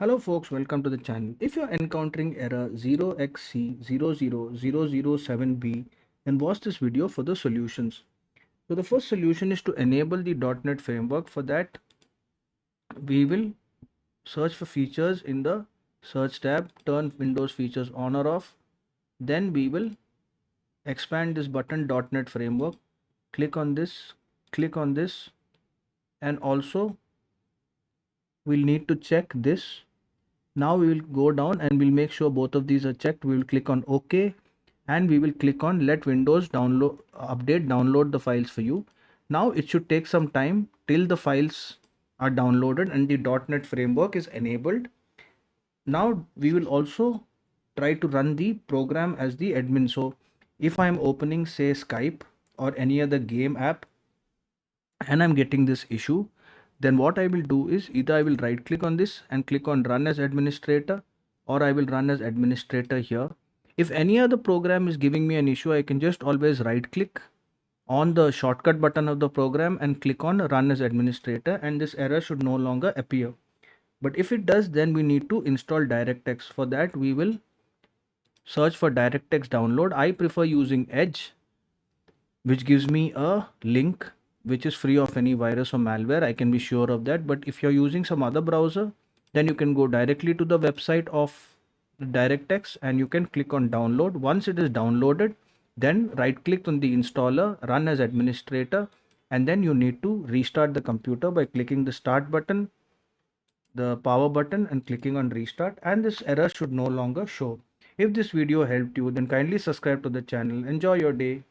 Hello folks, welcome to the channel. If you're encountering error 0xc000007b, then watch this video for the solutions. So the first solution is to enable the .NET framework. For that, we will search for features in the search tab, turn Windows features on or off. Then we will expand this button .NET framework, click on this, and also we'll need to check this. Now we will go down and we'll make sure both of these are checked. We will click on OK and we will click on let Windows download the files for you. Now it should take some time till the files are downloaded and the .NET framework is enabled. Now we will also try to run the program as the admin. So if I'm opening say Skype or any other game app and I'm getting this issue, then what I will do is either I will right click on this and click on run as administrator, or I will run as administrator here. If any other program is giving me an issue, I can just always right click on the shortcut button of the program and click on run as administrator, and this error should no longer appear. But if it does, then we need to install DirectX. For that, we will search for DirectX download. I prefer using Edge, which gives me a link which is free of any virus or malware. I can be sure of that. But if you're using some other browser, then you can go directly to the website of DirectX and you can click on download. Once it is downloaded, then right click on the installer, run as administrator, and then you need to restart the computer by clicking the start button, the power button, and clicking on restart, and this error should no longer show. If this video helped you, then kindly subscribe to the channel. Enjoy your day.